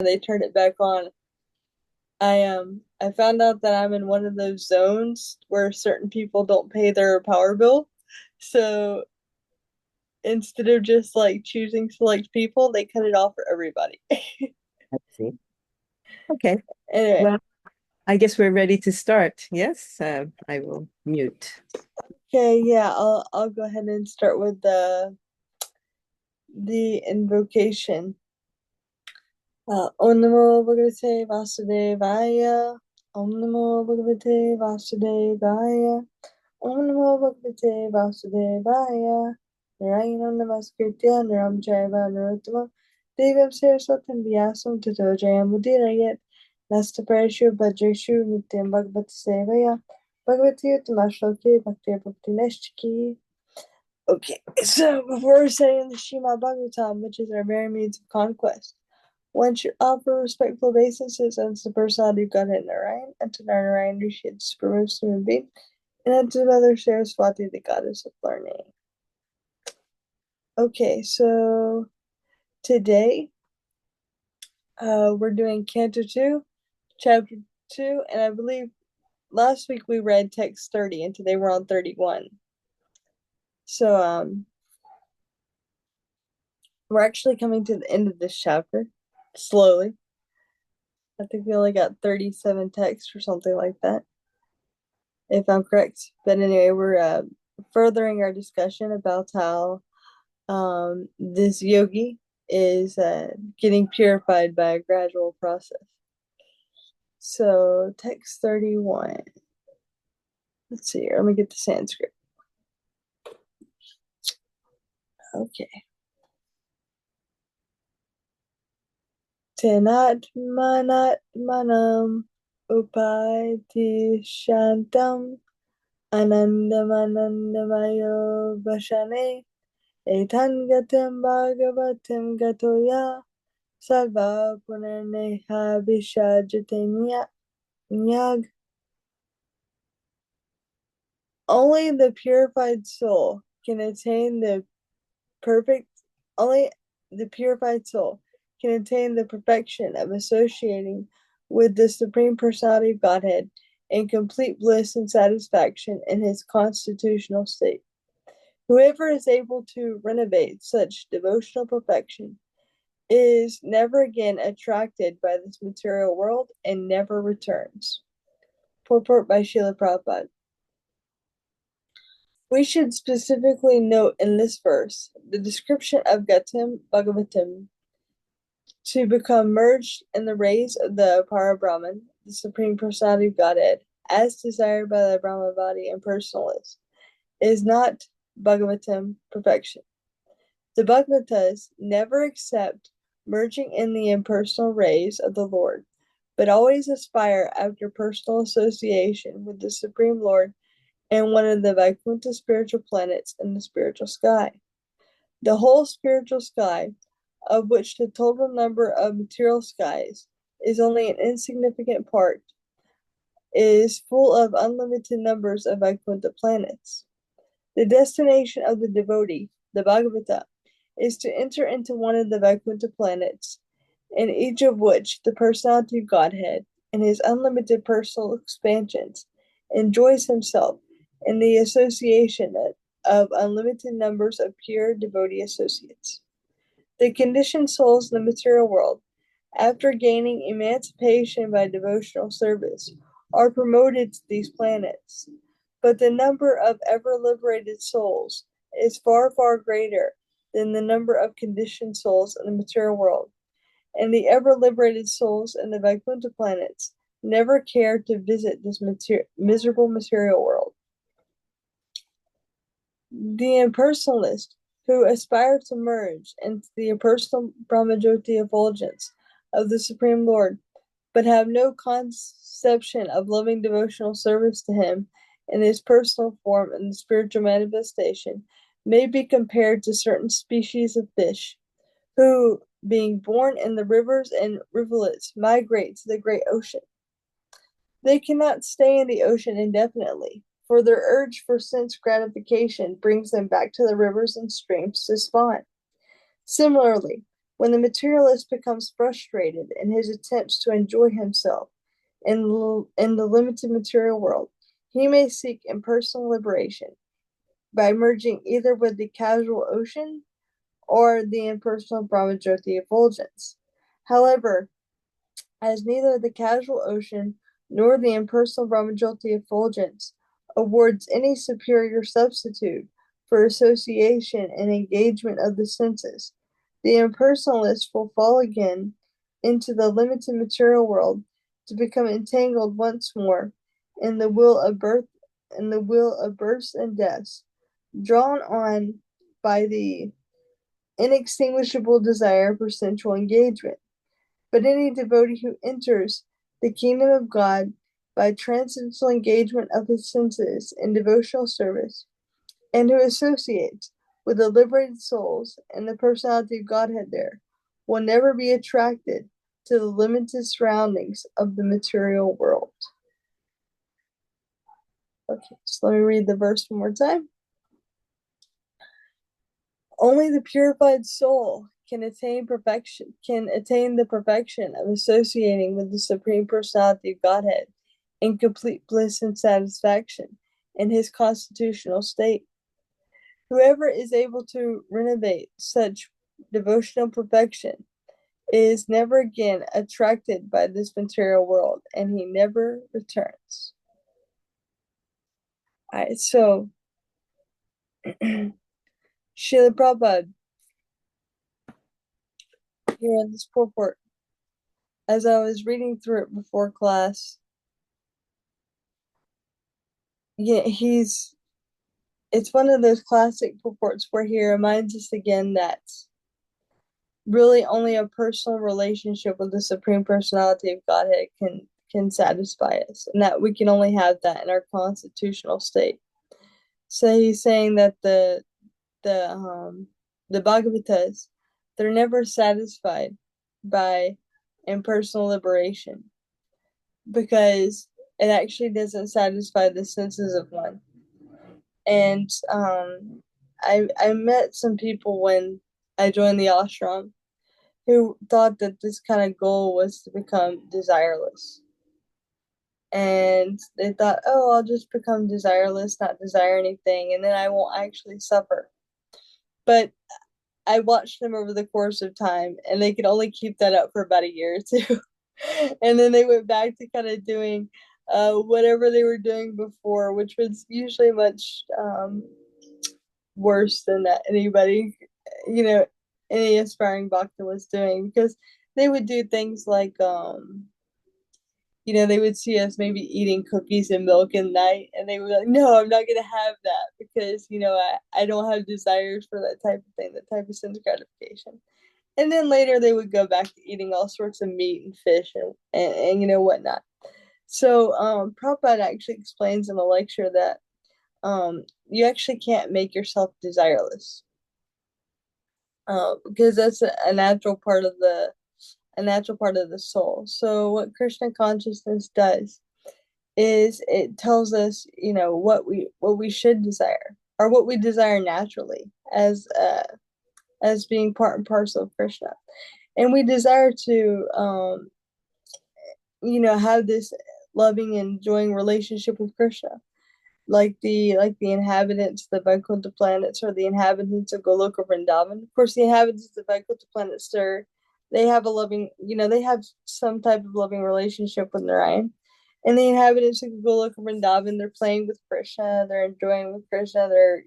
they turned it back on. I found out that I'm in one of those zones where certain people don't pay their power bill. So instead of just like choosing select people, they cut it off for everybody. Let's see. Okay. Anyway, Well, I guess we're ready to start. Yes, I will mute. okay, yeah, I'll go ahead and start with the invocation. Om Namo Bhagavate Vasudevaya. Om Namo Bhagavate Vasudevaya. Om Namo Bhagavate Vasudevaya. Narayana Namaskritya Naram Jaiva Narottama Devam Saraswatam Vyasam Tato Jayamudira Nasta Parashu Bhadreshu Nityam Bhagavati Sevaya Bhagavati Uttamashloke Bhakti Bhakti Neshtaki. Okay, so before saying the Shema Bhagavatam, which is our very means of conquest, one should offer respectful obeisances unto the personality of Godhead Narayan, and to Narayan Rishi, the supremest human being, and unto Mother Saraswati, the goddess of learning. Okay, so today we're doing Canto 2, Chapter 2, and I believe last week we read text 30, and today we're on 31. So we're actually coming to the end of this chapter, slowly. I think we only got 37 texts or something like that, if I'm correct. But anyway, we're furthering our discussion about how this yogi is getting purified by a gradual process. So, text 31. Let's see here. Let me get the Sanskrit. Okay. Tenatmanatmanam upati shantam anandamanandamayo vashane etan gatam bhagavatam gatoya Salva Punarneha Vishajatanya Nyag. Only the purified soul can attain the perfect only the purified soul can attain the perfection of associating with the Supreme Personality of Godhead in complete bliss and satisfaction in his constitutional state. Whoever is able to renovate such devotional perfection is never again attracted by this material world and never returns. Purport by Srila Prabhupada. We should specifically note in this verse the description of Gatam Bhagavatam to become merged in the rays of the Parabrahman, the Supreme Personality of Godhead, as desired by the Brahmavadi and Personalists, is not Bhagavatam perfection. The Bhagavatas never accept merging in the impersonal rays of the Lord, but always aspire after personal association with the Supreme Lord and one of the Vaikuntha spiritual planets in the spiritual sky. The whole spiritual sky, of which the total number of material skies is only an insignificant part, is full of unlimited numbers of Vaikuntha planets. The destination of the devotee, the Bhagavata, is to enter into one of the Vaikuntha planets, in each of which the personality of Godhead, in his unlimited personal expansions, enjoys himself in the association of unlimited numbers of pure devotee associates. The conditioned souls in the material world, after gaining emancipation by devotional service, are promoted to these planets. But the number of ever liberated souls is far, far greater than the number of conditioned souls in the material world, and the ever liberated souls in the Vaikuntha planets never care to visit this miserable material world. The impersonalist who aspire to merge into the impersonal Brahmajyoti effulgence of the Supreme Lord, but have no conception of loving devotional service to him in his personal form and the spiritual manifestation, may be compared to certain species of fish, who, being born in the rivers and rivulets, migrate to the great ocean. They cannot stay in the ocean indefinitely, for their urge for sense gratification brings them back to the rivers and streams to spawn. Similarly, When the materialist becomes frustrated in his attempts to enjoy himself in the limited material world, he may seek impersonal liberation by merging either with the casual ocean or the impersonal Brahmajyoti effulgence. However, as neither the casual ocean nor the impersonal Brahmajyoti effulgence awards any superior substitute for association and engagement of the senses, the impersonalist will fall again into the limited material world to become entangled once more in the will of births and deaths, drawn on by the inextinguishable desire for sensual engagement. But any devotee who enters the kingdom of God by transcendental engagement of his senses in devotional service, and who associates with the liberated souls and the personality of Godhead there, will never be attracted to the limited surroundings of the material world. Okay, so let me read the verse one more time. Only the purified soul can attain the perfection of associating with the Supreme Personality of Godhead in complete bliss and satisfaction in his constitutional state. Whoever is able to renovate such devotional perfection is never again attracted by this material world, and he never returns. All right, so Srila Prabhupada here in this purport, as I was reading through it before class, yeah, it's one of those classic purports where he reminds us again that really only a personal relationship with the Supreme Personality of Godhead can satisfy us, and that we can only have that in our constitutional state. So he's saying that the Bhagavatas, they're never satisfied by impersonal liberation because it actually doesn't satisfy the senses of one. And I met some people when I joined the ashram who thought that this kind of goal was to become desireless. And they thought, oh, I'll just become desireless, not desire anything, and then I won't actually suffer. But I watched them over the course of time, and they could only keep that up for about a year or two. And then they went back to kind of doing whatever they were doing before, which was usually much worse than that anybody, any aspiring bhakta was doing, because they would do things like they would see us maybe eating cookies and milk at night, and they were like, no, I'm not going to have that because, I don't have desires for that type of thing, that type of sense gratification. And then later they would go back to eating all sorts of meat and fish and whatnot. So Prabhupada actually explains in a lecture that you actually can't make yourself desireless because that's a natural part of the soul. So what Krishna consciousness does is it tells us, what we should desire or what we desire naturally as being part and parcel of Krishna, and we desire to have this loving and enjoying relationship with Krishna, like the inhabitants of the Vaikuntha planets or the inhabitants of Goloka Vrindavan. Of course, the inhabitants of the Vaikuntha planets, they have a loving, they have some type of loving relationship with Narayan. And the inhabitants of Goloka Vrindavan, they're playing with Krishna, they're enjoying with Krishna, they're,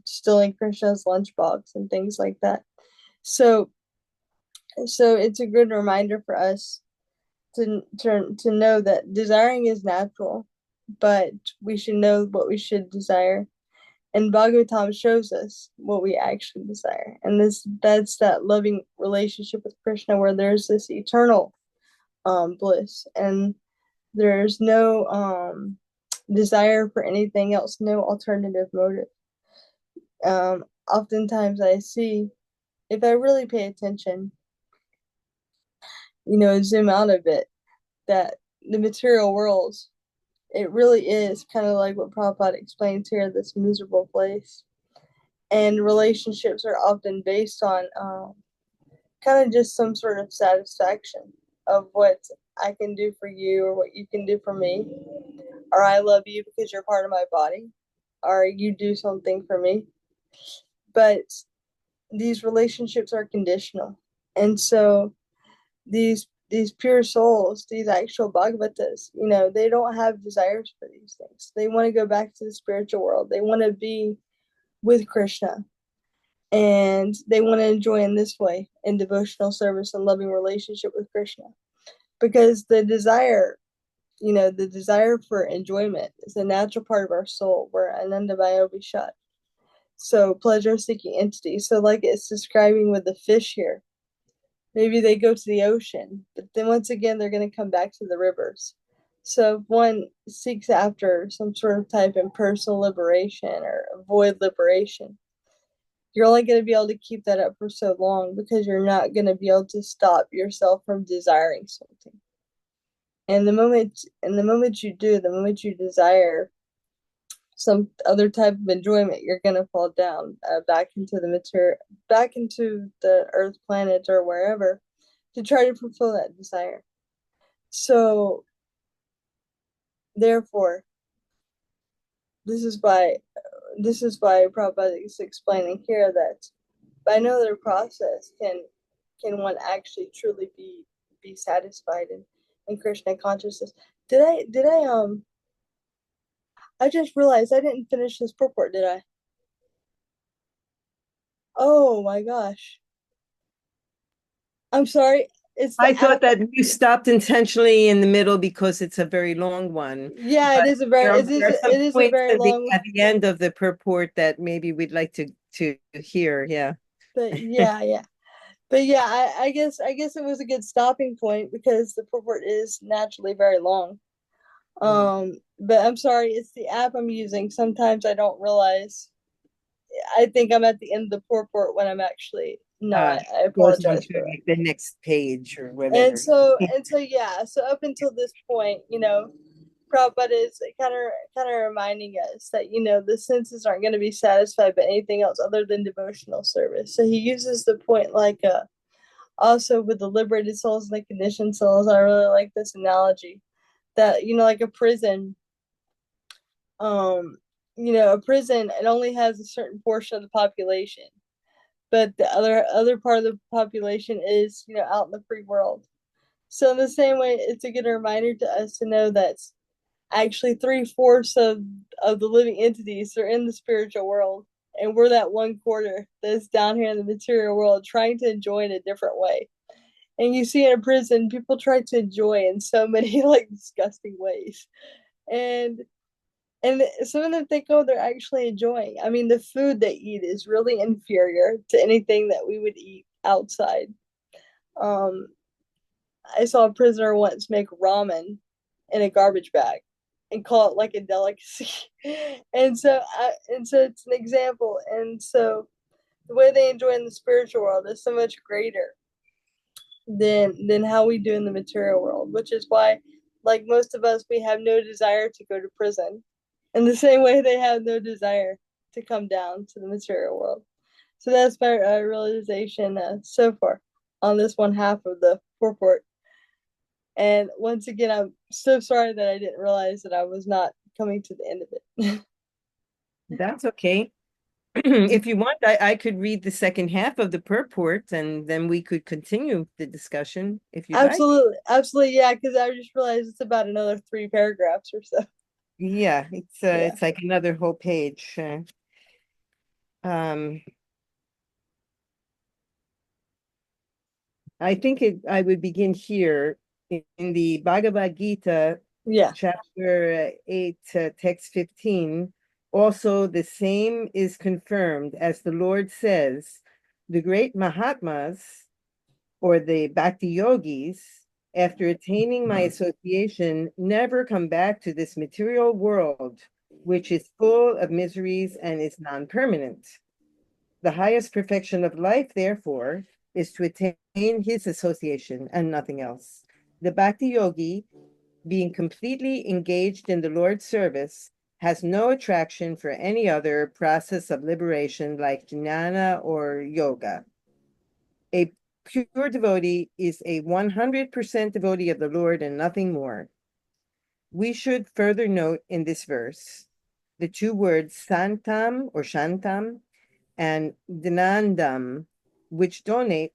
stealing Krishna's lunchbox and things like that. So it's a good reminder for us to know that desiring is natural, but we should know what we should desire. And Bhagavatam shows us what we actually desire. And that's that loving relationship with Krishna where there's this eternal bliss, and there's no desire for anything else, no alternative motive. Oftentimes I see, if I really pay attention, zoom out a bit, that the material world, it really is kind of like what Prabhupada explains here, this miserable place. And relationships are often based on kind of just some sort of satisfaction of what I can do for you or what you can do for me, or I love you because you're part of my body, or you do something for me. But these relationships are conditional. And so these pure souls, these actual Bhagavatas, they don't have desires for these things. They want to go back to the spiritual world. They want to be with Krishna. And they want to enjoy in this way in devotional service and loving relationship with Krishna. Because the desire for enjoyment is a natural part of our soul. We're Anandamaya Vishad. So pleasure seeking entity. So like it's describing with the fish here. Maybe they go to the ocean, but then once again they're going to come back to the rivers. So if one seeks after some sort of type of personal liberation or avoid liberation, you're only going to be able to keep that up for so long because you're not going to be able to stop yourself from desiring something. And the moment you do, the moment you desire some other type of enjoyment, you're going to fall down back into the material, back into the earth planet or wherever to try to fulfill that desire. So therefore, this is why Prabhupada is explaining here that by no other process can one actually truly be satisfied in Krishna consciousness. I just realized I didn't finish this purport, did I? Oh my gosh. I'm sorry. It's the I thought app. that you stopped intentionally in the middle because it's a very long one. Yeah, But there are some it is a points very long, at the end of the purport that maybe we'd like to hear. Yeah. but yeah. But yeah, I guess it was a good stopping point because the purport is naturally very long. But I'm sorry, it's the app I'm using. Sometimes I don't realize. I think I'm at the end of the purport when I'm actually not. I Goes on apologize to for that. like the next page or And whatever. so yeah, so up until this point, Prabhupada is kind of reminding us that the senses aren't going to be satisfied by anything else other than devotional service. So he uses the point like also with the liberated souls and the conditioned souls. I really like this analogy that like a prison. A prison, it only has a certain portion of the population, but the other part of the population is out in the free world. So in the same way, it's a good reminder to us to know that actually three-fourths of the living entities are in the spiritual world, and we're that one quarter that's down here in the material world trying to enjoy in a different way. And you see in a prison, people try to enjoy in so many like disgusting ways, and some of them think, oh, they're actually enjoying. I mean, the food they eat is really inferior to anything that we would eat outside. Um, I saw a prisoner once make ramen in a garbage bag and call it like a delicacy. And so it's an example. And so the way they enjoy in the spiritual world is so much greater than how we do in the material world, which is why, like most of us, we have no desire to go to prison. In the same way, they have no desire to come down to the material world. So that's my realization so far on this one half of the purport. And once again, I'm so sorry that I didn't realize that I was not coming to the end of it. That's okay. If you want, I could read the second half of the purport and then we could continue the discussion if you'd like. Absolutely, absolutely, yeah. Because I just realized it's about another 3 paragraphs or so. Yeah, Yeah, it's like another whole page. Um, I think I would begin here in the Bhagavad Gita, yeah, chapter 8, text 15. Also, the same is confirmed as the Lord says, the great Mahatmas or the Bhakti yogis, after attaining my association, never come back to this material world, which is full of miseries and is non-permanent. The highest perfection of life, therefore, is to attain his association and nothing else. The Bhakti yogi, being completely engaged in the Lord's service, has no attraction for any other process of liberation like jnana or yoga. A pure devotee is a 100% devotee of the Lord and nothing more. We should further note in this verse the two words santam or shantam and dhanandam, which denote,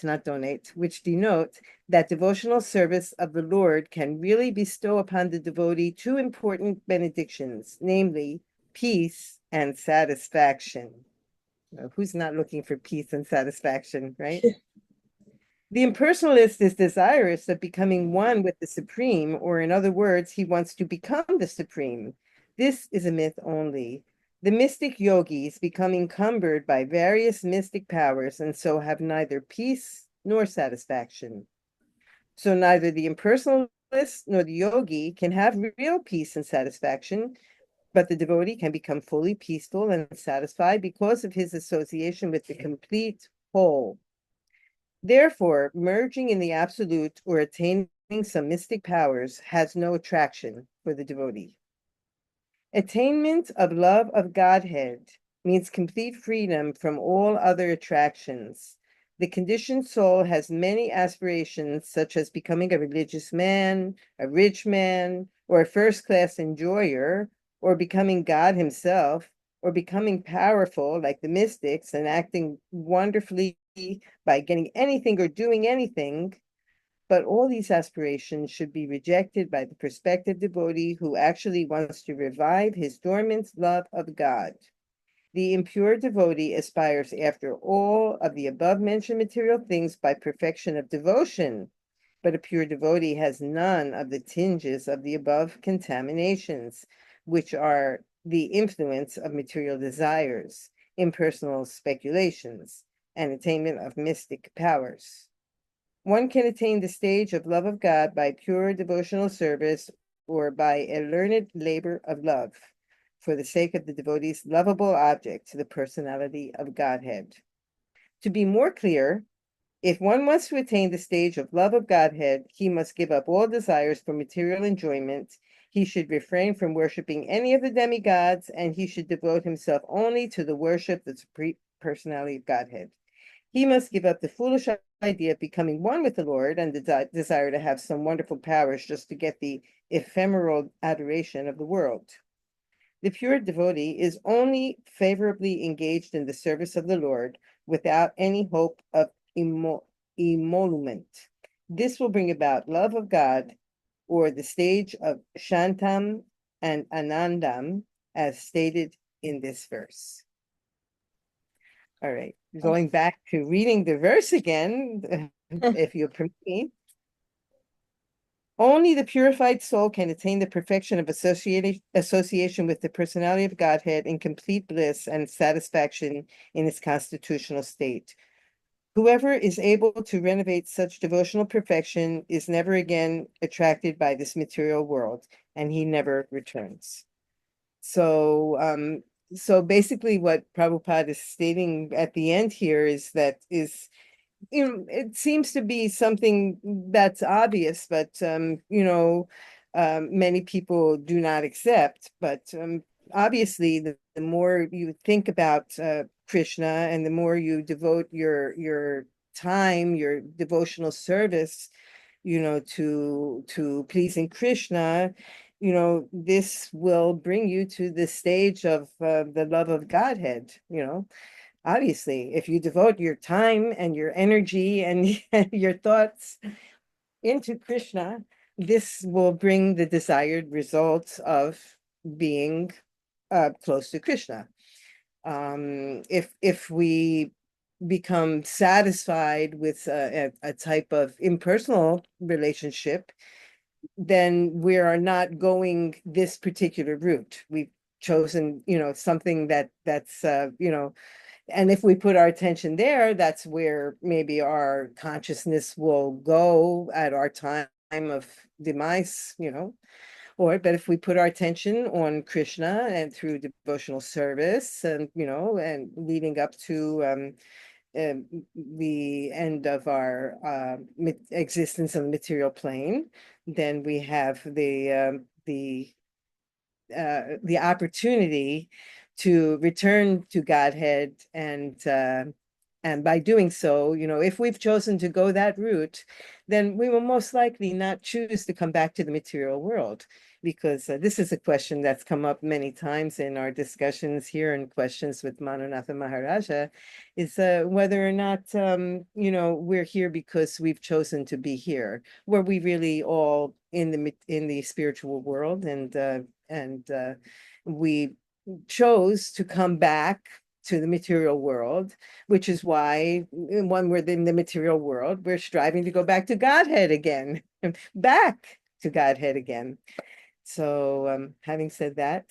not donate, which denote that devotional service of the Lord can really bestow upon the devotee two important benedictions, namely peace and satisfaction. Who's not looking for peace and satisfaction, right? The impersonalist is desirous of becoming one with the Supreme, or in other words, he wants to become the Supreme. This is a myth only. The mystic yogis become encumbered by various mystic powers and so have neither peace nor satisfaction. So neither the impersonalist nor the yogi can have real peace and satisfaction, but the devotee can become fully peaceful and satisfied because of his association with the complete whole. Therefore, merging in the absolute or attaining some mystic powers has no attraction for the devotee. Attainment of love of Godhead means complete freedom from all other attractions. The conditioned soul has many aspirations, such as becoming a religious man, a rich man, or a first-class enjoyer, or becoming God himself, or becoming powerful like the mystics and acting wonderfully by getting anything or doing anything. But all these aspirations should be rejected by the prospective devotee who actually wants to revive his dormant love of God. The impure devotee aspires after all of the above-mentioned material things by perfection of devotion, but a pure devotee has none of the tinges of the above contaminations, which are the influence of material desires, impersonal speculations, and attainment of mystic powers. One can attain the stage of love of God by pure devotional service or by a learned labor of love for the sake of the devotee's lovable object, the personality of Godhead. To be more clear, if one wants to attain the stage of love of Godhead, he must give up all desires for material enjoyment. He should refrain from worshiping any of the demigods, and he should devote himself only to the worship of the supreme personality of Godhead. He must give up the foolish idea of becoming one with the Lord and the desire to have some wonderful powers just to get the ephemeral adoration of the world. The pure devotee is only favorably engaged in the service of the Lord without any hope of emolument. This will bring about love of God, or the stage of Shantam and Anandam, as stated in this verse. All right, going back to reading the verse again, if you'll permit me. Only the purified soul can attain the perfection of association with the personality of Godhead in complete bliss and satisfaction in its constitutional state. Whoever is able to renovate such devotional perfection is never again attracted by this material world, and he never returns. So basically what Prabhupada is stating at the end here is that it seems to be something that's obvious, but many people do not accept. But obviously, the more you think about Krishna and the more you devote your time, your devotional service, to pleasing Krishna, this will bring you to the stage of the love of Godhead. Obviously, if you devote your time and your energy and your thoughts into Krishna, this will bring the desired results of being close to Krishna. If we become satisfied with a type of impersonal relationship, then we are not going this particular route. We've chosen, something that's and if we put our attention there, that's where maybe our consciousness will go at our time of demise, but if we put our attention on Krishna and through devotional service and, and leading up to the end of our existence on the material plane, then we have the opportunity to return to Godhead and And by doing so, if we've chosen to go that route, then we will most likely not choose to come back to the material world, because this is a question that's come up many times in our discussions here and questions with Manunatha Maharaja, is whether or not, we're here because we've chosen to be here. Were we really all in the spiritual world, and we chose to come back to the material world, which is why when we're in the material world, we're striving to go back to Godhead again, back to Godhead again. So having said that,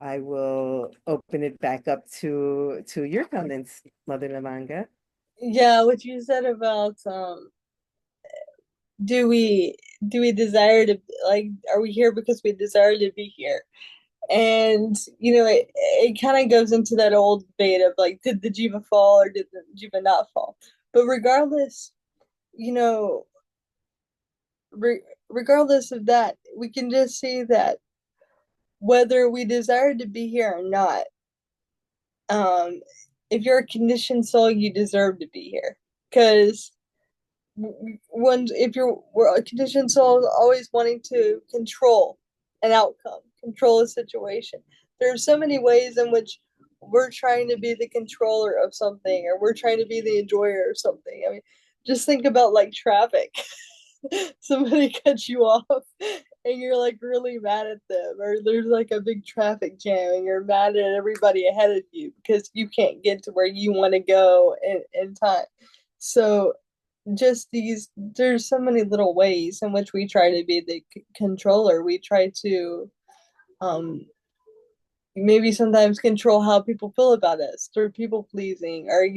I will open it back up to your comments, Mother Lavanga. Yeah, what you said about do we desire to, like, are we here because we desire to be here? And it kind of goes into that old debate of like, did the jiva fall or did the jiva not fall? But regardless, you know, regardless of that, we can just see that whether we desire to be here or not, um, if you're a conditioned soul, you deserve to be here. Because if you're a conditioned soul, always wanting to control an outcome, control a situation. There are so many ways in which we're trying to be the controller of something, or we're trying to be the enjoyer of something. I mean, just think about like traffic. Somebody cuts you off and you're like really mad at them, or there's like a big traffic jam and you're mad at everybody ahead of you because you can't get to where you want to go in time. So just there's so many little ways in which we try to be the controller. We try to um maybe sometimes control how people feel about us through people pleasing, or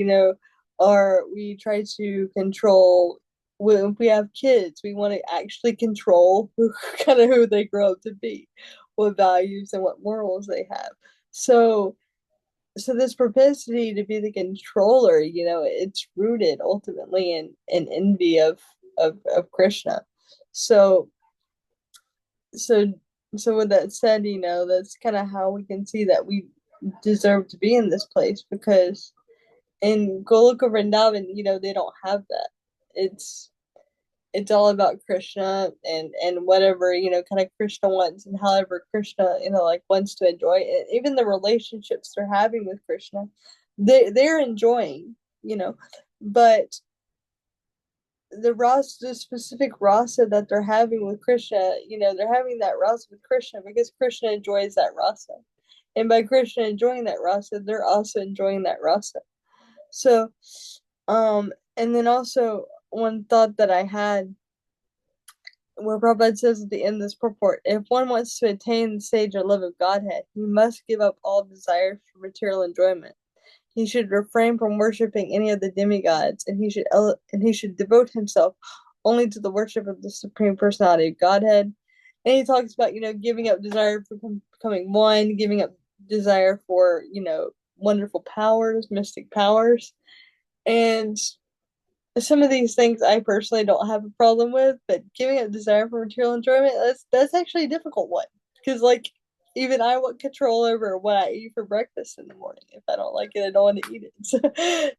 or we try to control when we have kids. We want to actually control kind of who they grow up to be, what values and what morals they have. So this propensity to be the controller, it's rooted ultimately in envy of Krishna. So so so with that said, that's kind of how we can see that we deserve to be in this place, because in Goloka Vrindavan, they don't have that. It's it's all about Krishna and whatever, kind of Krishna wants, and however Krishna, like wants to enjoy it. Even the relationships they're having with Krishna, they're enjoying, but the specific rasa that they're having with Krishna, they're having that rasa with Krishna because Krishna enjoys that rasa. And by Krishna enjoying that rasa, they're also enjoying that rasa. So, and then also one thought that I had, where Prabhupada says at the end of this purport, if one wants to attain the stage or love of Godhead, he must give up all desire for material enjoyment. He should refrain from worshiping any of the demigods, and he should devote himself only to the worship of the Supreme Personality of Godhead. And he talks about, giving up desire for becoming one, giving up desire for, wonderful powers, mystic powers. And some of these things I personally don't have a problem with, but giving up desire for material enjoyment, that's actually a difficult one. Because like even I want control over what I eat for breakfast in the morning. If I don't like it, I don't want to eat it.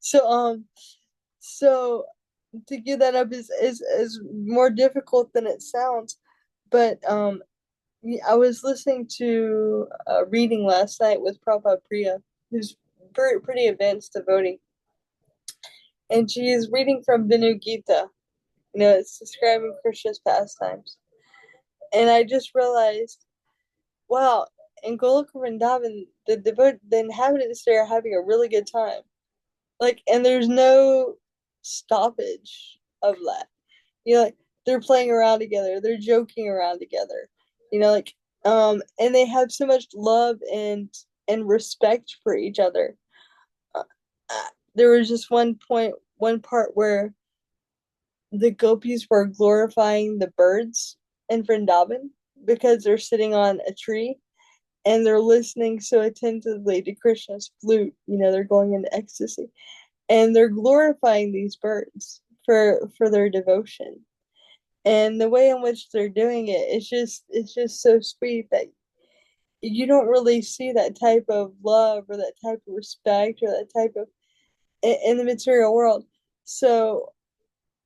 So to give that up is more difficult than it sounds. But I was listening to a reading last night with Prabhupada Priya, who's pretty advanced devotee, and she is reading from Vinu Gita. It's describing Krishna's pastimes. And I just realized, wow, in Goloka Vrindavan, the inhabitants there are having a really good time. Like, and there's no stoppage of that. Like they're playing around together, they're joking around together. And they have so much love and respect for each other. Uh, there was just one part where the gopis were glorifying the birds in Vrindavan because they're sitting on a tree and they're listening so attentively to Krishna's flute. They're going into ecstasy, and they're glorifying these birds for their devotion. And the way in which they're doing it's just so sweet that you don't really see that type of love or that type of respect or that type of in the material world. So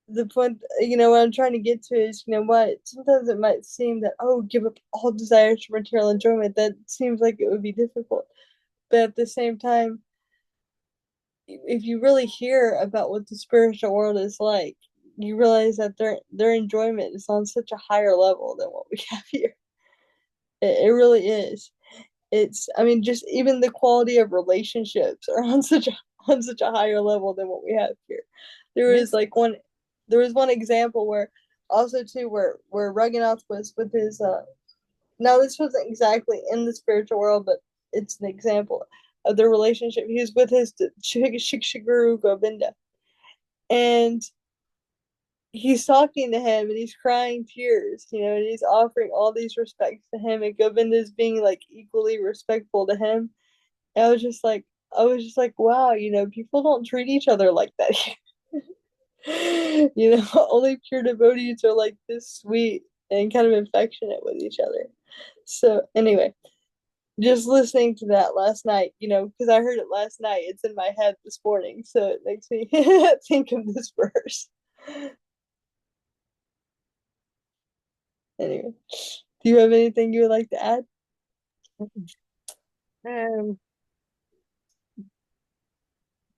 the point, what I'm trying to get to is, what sometimes it might seem that, oh, give up all desires for material enjoyment. That seems like it would be difficult, but at the same time, if you really hear about what the spiritual world is like, you realize that their enjoyment is on such a higher level than what we have here. It really is. I mean, just even the quality of relationships are on such a higher level than what we have here. There was Yes. like one there was one example where also too where Raghunath was with his now this wasn't exactly in the spiritual world, but it's an example of their relationship. He was with his Shikshaguru Govinda, and he's talking to him and he's crying tears, and he's offering all these respects to him, and Govinda's being like equally respectful to him. And I was just like, wow, people don't treat each other like that here. Only pure devotees are like this sweet and kind of affectionate with each other. So anyway, just listening to that last night, because I heard it last night, it's in my head this morning, so it makes me think of this verse. Anyway, do you have anything you would like to add? Um,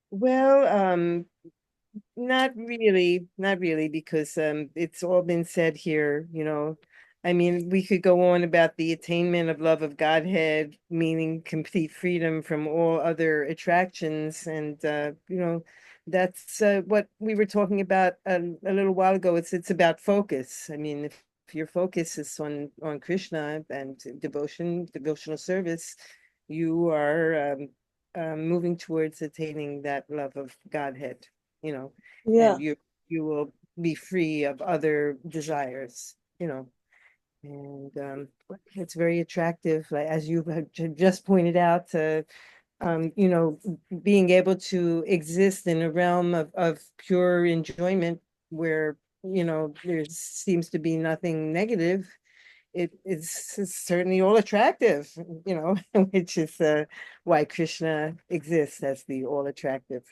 well, not really, not really, because it's all been said here, you know. I mean, we could go on about the attainment of love of Godhead, meaning complete freedom from all other attractions, and that's what we were talking about a little while ago. It's about focus. I mean, if your focus is on Krishna and devotional service, you are moving towards attaining that love of Godhead, you know, Yeah. and you will be free of other desires, you know. And it's very attractive, like as you have just pointed out, you know, being able to exist in a realm of pure enjoyment where, you know, there seems to be nothing negative. It's certainly all attractive, you know, which is why Krishna exists as the all attractive.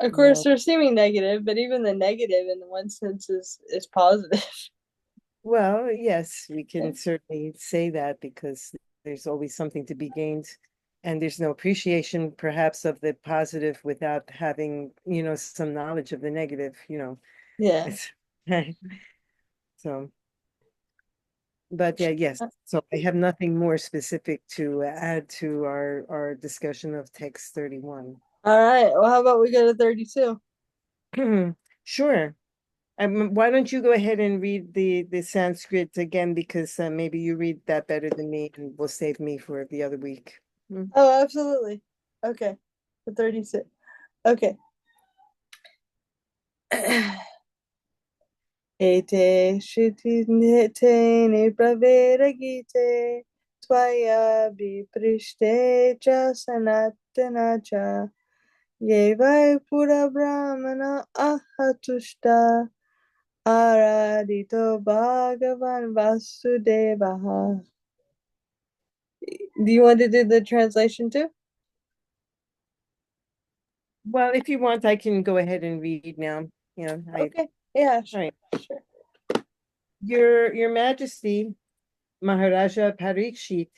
Of course, Yeah. they're seeming negative, but even the negative in one sense is positive. Well, yes, we can certainly say that because there's always something to be gained, and there's no appreciation perhaps of the positive without having, you know, some knowledge of the negative, you know. Yeah. It's so, but yeah, yes. So I have nothing more specific to add to our discussion of text 31. All right. Well, how about we go to 32? Sure. Why don't you go ahead and read the Sanskrit again because maybe you read that better than me and will save me for the other week. Mm. Oh, absolutely. Okay. The 36. Okay. Ete shitite nipraveragite tvaya viprishte cha sanatana cha yevai pura brahmana ahatushta aradito bhagavan vasudevaha. Do you want to do the translation too? Well, if you want, I can go ahead and read now. You know, Okay. Yeah, all right. sure. Your Majesty, Maharaja Parikshit,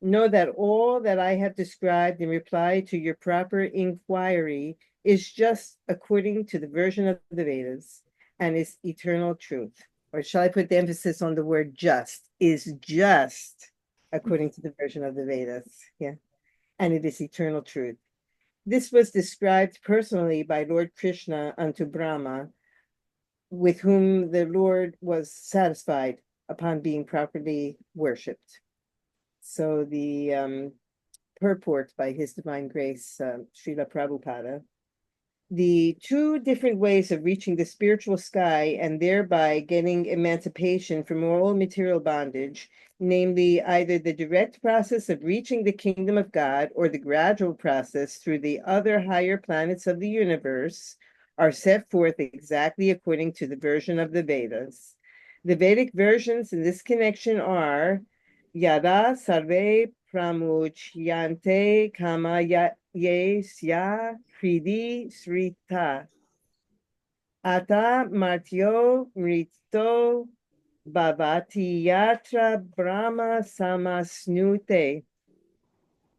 know that all that I have described in reply to your proper inquiry is just according to the version of the Vedas and is eternal truth. Or shall I put the emphasis on the word just, is just according to the version of the Vedas. Yeah. And it is eternal truth. This was described personally by Lord Krishna unto Brahma, with whom the Lord was satisfied upon being properly worshipped. So the purport by His Divine Grace, Srila Prabhupada, the two different ways of reaching the spiritual sky and thereby getting emancipation from all material bondage, namely either the direct process of reaching the kingdom of God or the gradual process through the other higher planets of the universe, are set forth exactly according to the version of the Vedas. The Vedic versions in this connection are Yada Sarve Pramuchyante Kama ye sya hridi srita. Ata martyo mrito bhavati yatra brahma samasnute.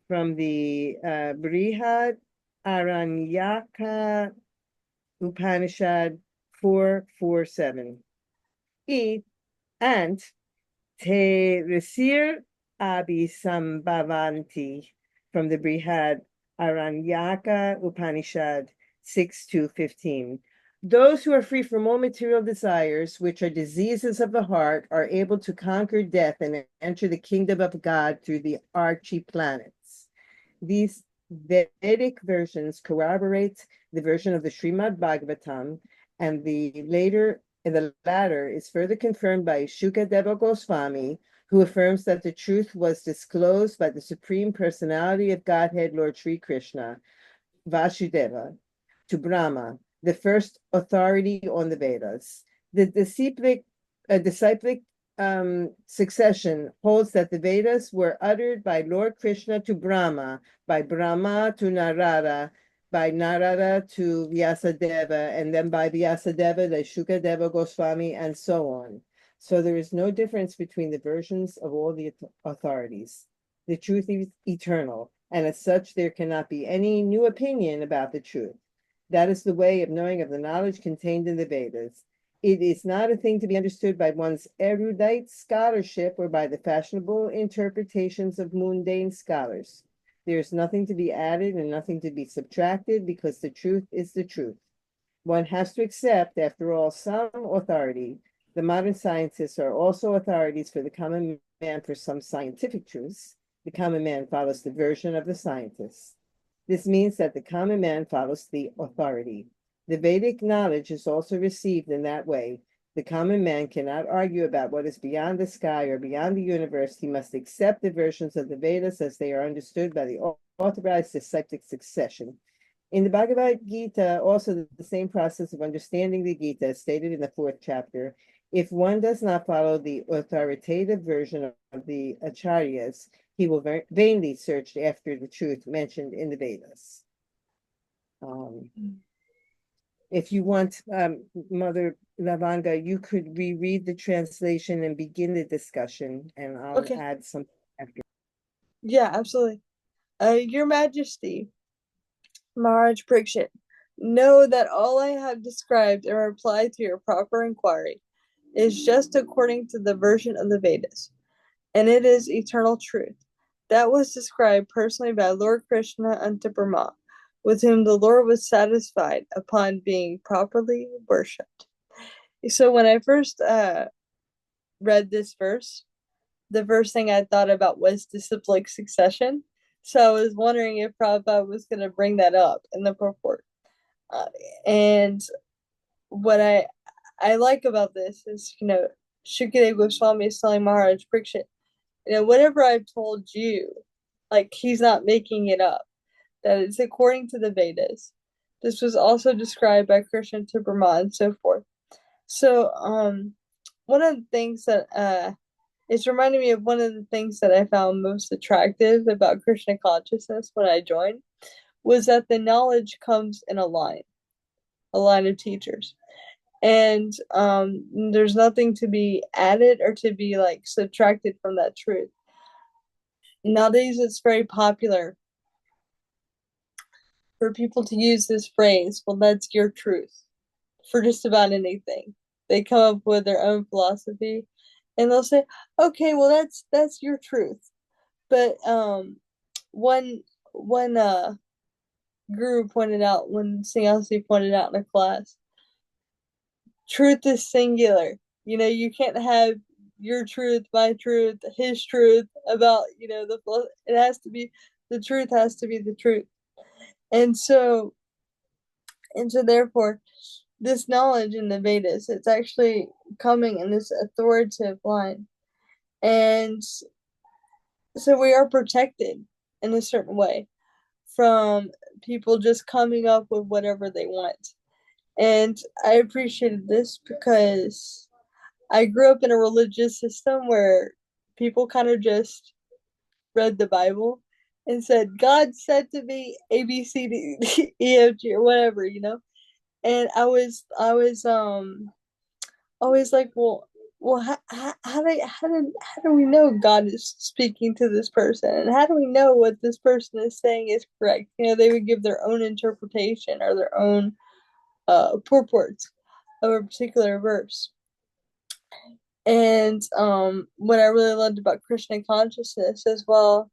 From the Brihad Aranyaka Upanishad 447. And te risir abhisambhavanti from the Brihad Aranyaka Upanishad 6-15. Those who are free from all material desires, which are diseases of the heart, are able to conquer death and enter the kingdom of God through the archiplanets. These Vedic versions corroborate the version of the Srimad Bhagavatam, and the latter is further confirmed by Shukadeva Goswami, who affirms that the truth was disclosed by the Supreme Personality of Godhead, Lord Sri Krishna, Vasudeva, to Brahma, the first authority on the Vedas. The disciplic succession holds that the Vedas were uttered by Lord Krishna to Brahma, by Brahma to Narada, by Narada to Vyasadeva, and then by Vyasadeva to Shukadeva Goswami, and so on. So there is no difference between the versions of all the authorities. The truth is eternal, and as such, there cannot be any new opinion about the truth. That is the way of knowing of the knowledge contained in the Vedas. It is not a thing to be understood by one's erudite scholarship or by the fashionable interpretations of mundane scholars. There is nothing to be added and nothing to be subtracted, because the truth is the truth. One has to accept, after all, some authority. The modern scientists are also authorities for the common man for some scientific truths. The common man follows the version of the scientists. This means that the common man follows the authority. The Vedic knowledge is also received in that way. The common man cannot argue about what is beyond the sky or beyond the universe. He must accept the versions of the Vedas as they are understood by the authorized disciplic succession. In the Bhagavad Gita, also the same process of understanding the Gita is stated in the 4th chapter. If one does not follow the authoritative version of the Acharyas, he will vainly search after the truth mentioned in the Vedas. If you want, Mother Lavanga, you could reread the translation and begin the discussion, and I'll Okay. add something after. Yeah, absolutely. Your Majesty, Maharaj Parikshit, know that all I have described in reply to your proper inquiry is just according to the version of the Vedas, and it is eternal truth. That was described personally by Lord Krishna unto Brahma, with whom the Lord was satisfied upon being properly worshipped. So when I first read this verse, the first thing I thought about was disciplic succession. So I was wondering if Prabhupada was going to bring that up in the purport. And what I like about this is, Shukadeva Goswami is telling Maharaj Parikshit, whatever I've told you, like, he's not making it up, that it's according to the Vedas. This was also described by Krishna to Brahma and so forth. So, one of the things that it's reminding me of one of the things that I found most attractive about Krishna consciousness when I joined was that the knowledge comes in a line of teachers. And there's nothing to be added or to be like subtracted from that truth. Nowadays, it's very popular for people to use this phrase, well, that's your truth, for just about anything. They come up with their own philosophy and they'll say, okay, well, that's your truth. But one guru pointed out, when Sannyasi pointed out in a class, truth is singular. You can't have your truth, my truth, his truth about, it has to be, the truth has to be the truth. And so therefore, this knowledge in the Vedas, it's actually coming in this authoritative line. And so we are protected in a certain way from people just coming up with whatever they want. And I appreciated this because I grew up in a religious system where people kind of just read the Bible and said, God said to me A B C D E F G or whatever, And I was always like, well, how do we know God is speaking to this person, and how do we know what this person is saying is correct? They would give their own interpretation or their own purports of a particular verse. And what I really loved about Krishna consciousness as well,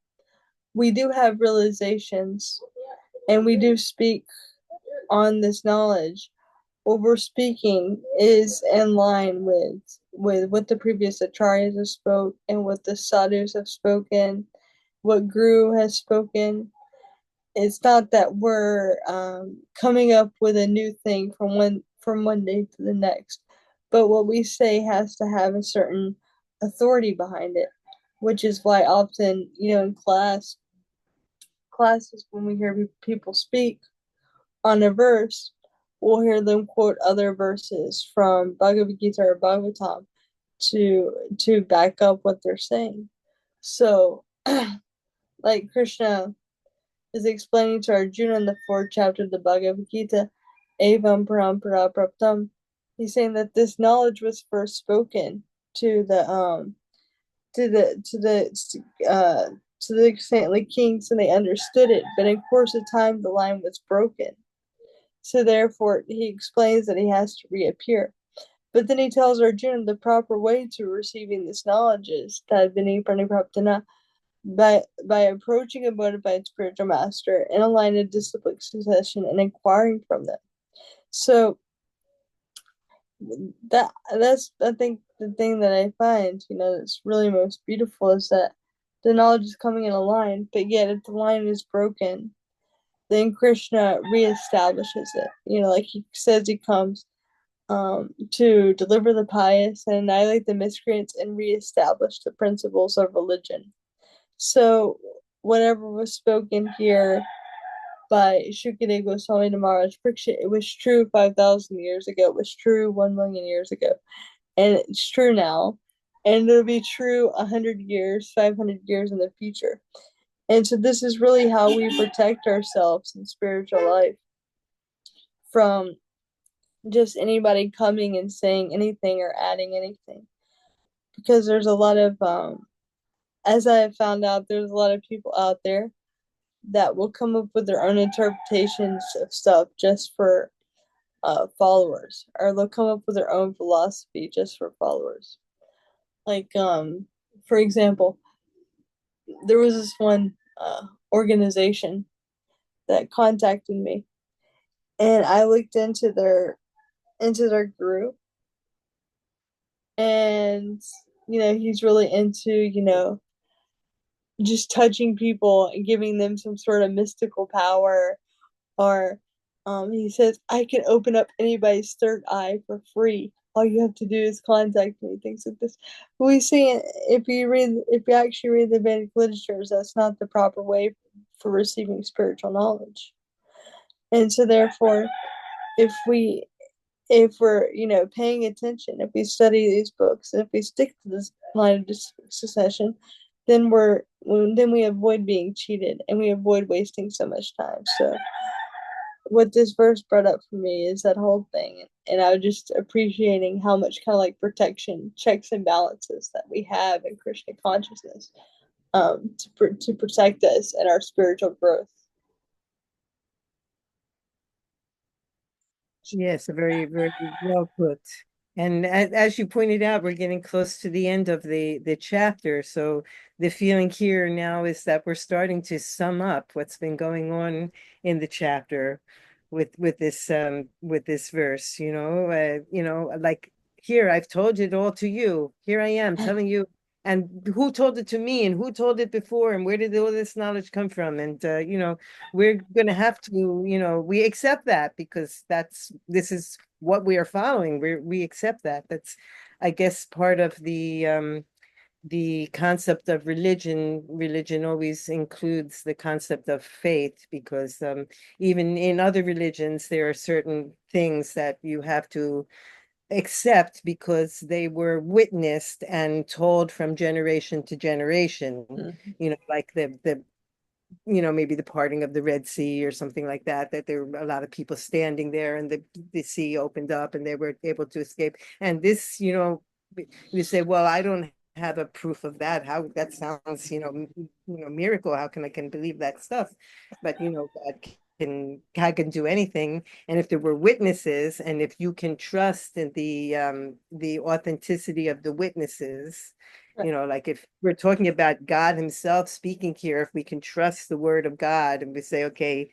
we do have realizations, and we do speak on this knowledge. What we're speaking is in line with what the previous acharyas have spoke and what the sadhus have spoken, what Guru has spoken. It's not that we're coming up with a new thing from one day to the next, but what we say has to have a certain authority behind it, which is why often, in classes, when we hear people speak on a verse, we'll hear them quote other verses from Bhagavad Gita or Bhagavatam to back up what they're saying. So, like Krishna is explaining to Arjuna in the fourth chapter of the Bhagavad Gita, Evam Parampara Praptam. He's saying that this knowledge was first spoken to the uh to the saintly kings, and they understood it, but in course of time the line was broken. So therefore he explains that he has to reappear. But then he tells Arjuna the proper way to receiving this knowledge is Tadvini Pranipraptana, by approaching a bona fide spiritual master in a line of disciplic succession and inquiring from them. So that's, I think, the thing that I find, that's really most beautiful is that the knowledge is coming in a line, but yet if the line is broken, then Krishna reestablishes it. Like he says, he comes to deliver the pious and annihilate the miscreants and reestablish the principles of religion. So whatever was spoken here by Shukadeva Goswami to Maharaj Parikshit, it was true 5,000 years ago. It was true 1 million years ago, and it's true now, and it'll be true 100 years, 500 years in the future. And so this is really how we protect ourselves in spiritual life from just anybody coming and saying anything or adding anything, because there's a lot of as I have found out, there's a lot of people out there that will come up with their own interpretations of stuff just for followers, or they'll come up with their own philosophy just for followers. Like, for example, there was this one organization that contacted me, and I looked into their group, and he's really into just touching people and giving them some sort of mystical power, or he says, I can open up anybody's third eye for free. All you have to do is contact me, things like this. But we see, if you actually read the Vedic literatures, that's not the proper way for receiving spiritual knowledge. And so therefore, if we're paying attention, if we study these books, if we stick to this line of succession, then we avoid being cheated, and we avoid wasting so much time. So what this verse brought up for me is that whole thing, and I was just appreciating how much kind of like protection, checks and balances that we have in Krishna consciousness, to protect us and our spiritual growth. Yes, very, very well put. And as you pointed out, we're getting close to the end of the chapter. So the feeling here now is that we're starting to sum up what's been going on in the chapter with this verse. Like here, I've told it all to you. Here I am telling you. And who told it to me, and who told it before, and where did all this knowledge come from? And we're going to have to, we accept that, because this is what we are following. We accept that. That's, I guess, part of the concept of religion. Religion always includes the concept of faith, because even in other religions, there are certain things that you have to accept because they were witnessed and told from generation to generation. Mm-hmm. Like maybe the parting of the Red Sea or something like that, that there were a lot of people standing there and the sea opened up and they were able to escape. And this, you say, well, I don't have a proof of that. How that sounds, miracle. How can I can believe that stuff? But God can do anything. And if there were witnesses, and if you can trust in the authenticity of the witnesses, Right. like if we're talking about God Himself speaking here, if we can trust the word of God and we say, okay,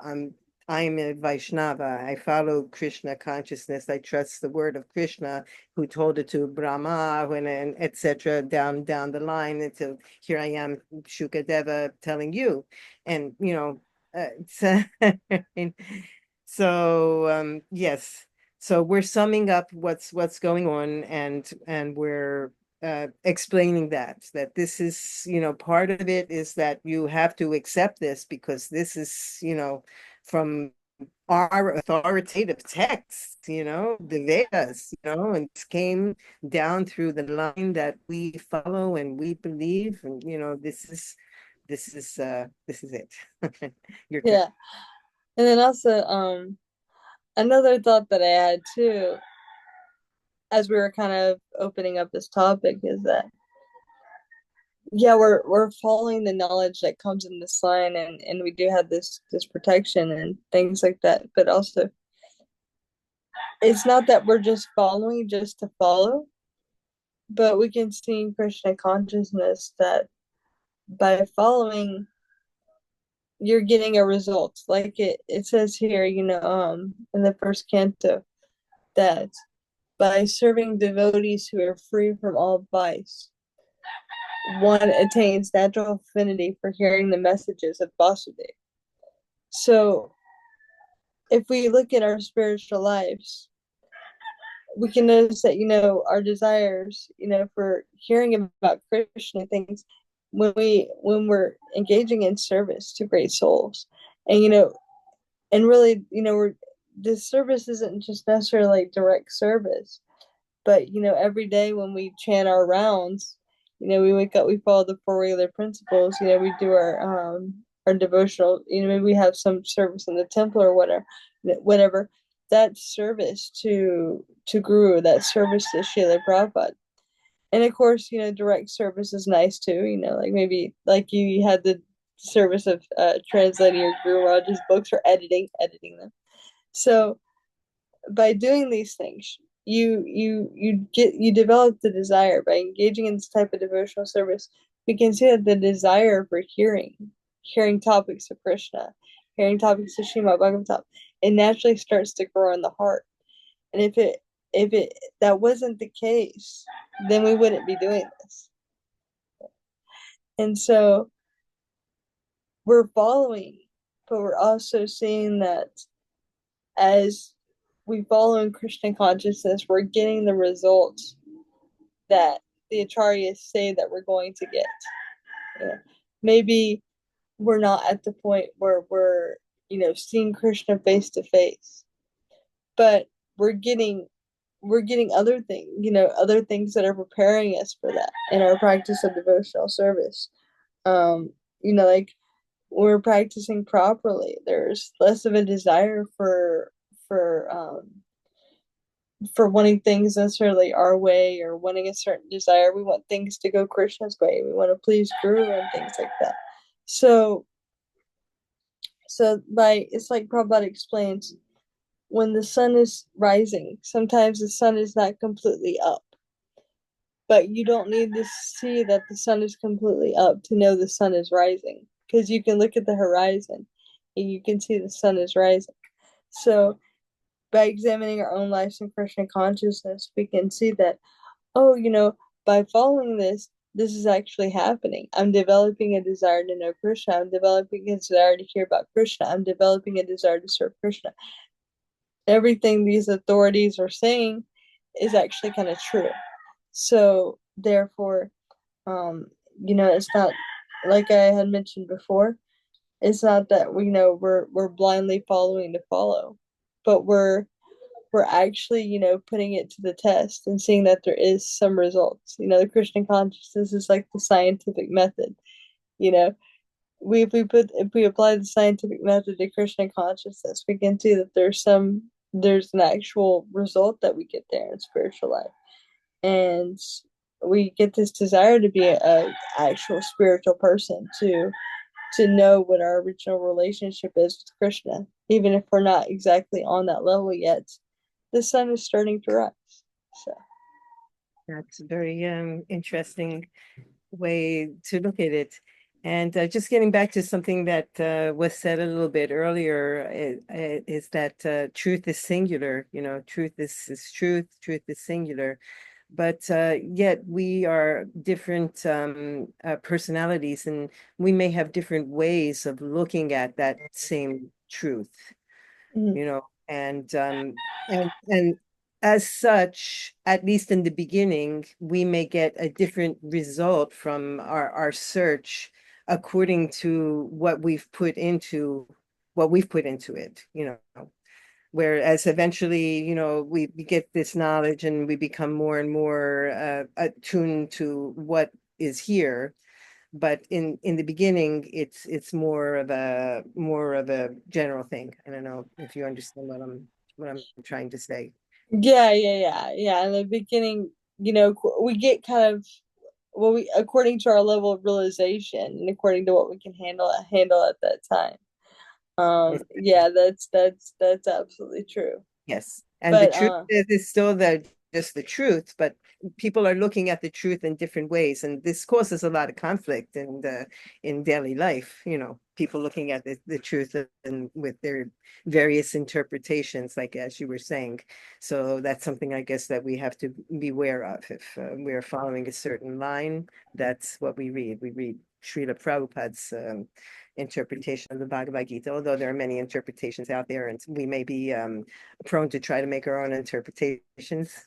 I'm I'm a Vaishnava. I follow Krishna consciousness. I trust the word of Krishna, who told it to Brahma, and etc. Down the line until here I am, Shukadeva, telling you, and so, yes. So we're summing up what's going on, and we're explaining that this is, part of it is that you have to accept this because this is, from our authoritative texts, the Vedas, and it came down through the line that we follow and we believe, and this is it. Your turn. Yeah. And then also, another thought that I had too, as we were kind of opening up this topic, is that yeah, we're following the knowledge that comes in this line, and we do have this protection and things like that. But also, it's not that we're just following just to follow, but we can see in Krishna consciousness that by following, you're getting a result. Like it says here, in the first canto, that by serving devotees who are free from all vice, one attains natural affinity for hearing the messages of Vasudeva. So if we look at our spiritual lives, we can notice that, our desires, for hearing about Krishna things, when we're engaging in service to great souls, and and really, we're this service isn't just necessarily like direct service, but every day when we chant our rounds, we wake up, we follow the four regular principles, we do our devotional, maybe we have some service in the temple or whatever. That service to Guru, that service to Srila Prabhupada. And of course, direct service is nice too, like maybe like you had the service of translating your Guru Raj's books or editing them. So by doing these things, you develop the desire by engaging in this type of devotional service. We can see that the desire for hearing topics of Krishna, hearing topics of Srimad Bhagavatam, it naturally starts to grow in the heart. And if it that wasn't the case, then we wouldn't be doing this. And so we're following, but we're also seeing that as we follow in Christian consciousness, we're getting the results that the acharyas say that we're going to get. Maybe we're not at the point where we're, seeing Krishna face to face, but we're getting other things, other things that are preparing us for that in our practice of devotional service. Like we're practicing properly. There's less of a desire for wanting things necessarily our way or wanting a certain desire. We want things to go Krishna's way. We want to please Guru and things like that. So it's like Prabhupada explains, when the sun is rising, sometimes the sun is not completely up. But you don't need to see that the sun is completely up to know the sun is rising, because you can look at the horizon and you can see the sun is rising. So by examining our own lives in Krishna consciousness, we can see that, oh, by following this is actually happening. I'm developing a desire to know Krishna. I'm developing a desire to hear about Krishna. I'm developing a desire to serve Krishna. Everything these authorities are saying is actually kind of true. So therefore, it's not, like I had mentioned before, it's not that we're blindly following to follow, but we're actually, putting it to the test and seeing that there is some results. The Christian consciousness is like the scientific method, you know. if we apply the scientific method to Krishna consciousness, we can see that there's an actual result that we get there in spiritual life, and we get this desire to be a actual spiritual person, to know what our original relationship is with Krishna, even if we're not exactly on that level yet. The sun is starting to rise. So That's a very interesting way to look at it. And just getting back to something that was said a little bit earlier, is that truth is singular. You know, is truth, truth is singular. But yet we are different personalities, and we may have different ways of looking at that same truth, mhm. you know, and as such, at least in the beginning, we may get a different result from our search according to what we've put into it, you know. Whereas eventually, you know, we get this knowledge and we become more and more attuned to what is here. But in the beginning, it's more of a general thing. I don't know if you understand what I'm trying to say. Yeah. In the beginning, we get kind of, well, we according to our level of realization and according to what we can handle at that time. Yeah, that's absolutely true. Yes. And the But truth is still just the truth, but people are looking at the truth in different ways. And this causes a lot of conflict in daily life, you know, people looking at the truth and with their various interpretations, like as you were saying. So that's something I guess that we have to beware of. If we're following a certain line, that's what we read. We read Srila Prabhupada's interpretation of the Bhagavad Gita, although there are many interpretations out there, and we may be prone to try to make our own interpretations.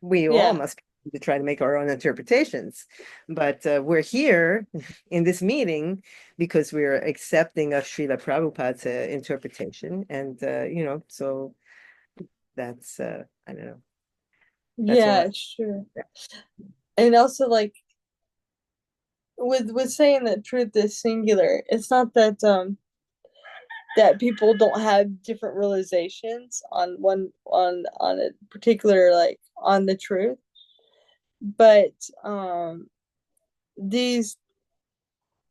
We all yeah, must to try to make our own interpretations, but we're here in this meeting because we're accepting of Srila Prabhupada's interpretation, and you know, so that's I don't know, that's all. yeah, sure. And also, like, with saying that truth is singular, it's not that that people don't have different realizations on a particular, like, on the truth, but these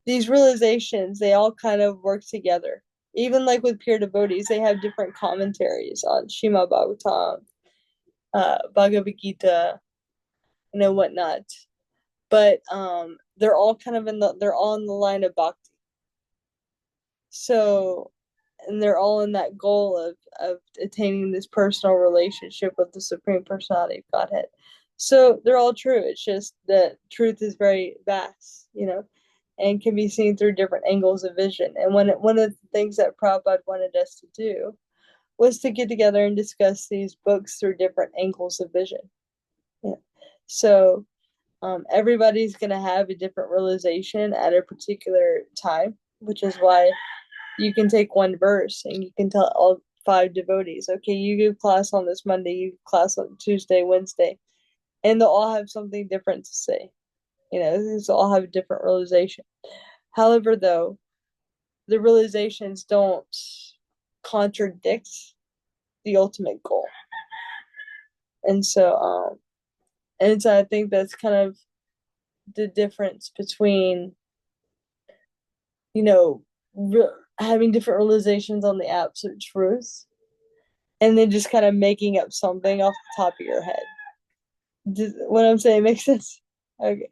these realizations, they all kind of work together. Even like with pure devotees, they have different commentaries on Shima Bhagavatam, Bhagavad Gita, whatnot. But they're all in the line of bhakti. So, and they're all in that goal of attaining this personal relationship with the Supreme Personality of Godhead. So they're all true. It's just that truth is very vast, and can be seen through different angles of vision. And one of the things that Prabhupada wanted us to do was to get together and discuss these books through different angles of vision. Yeah. So everybody's going to have a different realization at a particular time, which is why you can take one verse and you can tell all five devotees, okay, you give class on this Monday, you give class on Tuesday, Wednesday, and they'll all have something different to say. These all have a different realization. However, though, the realizations don't contradict the ultimate goal. And so I think that's kind of the difference between, you know, having different realizations on the absolute truth and then just kind of making up something off the top of your head. Does what I'm saying make sense? Okay.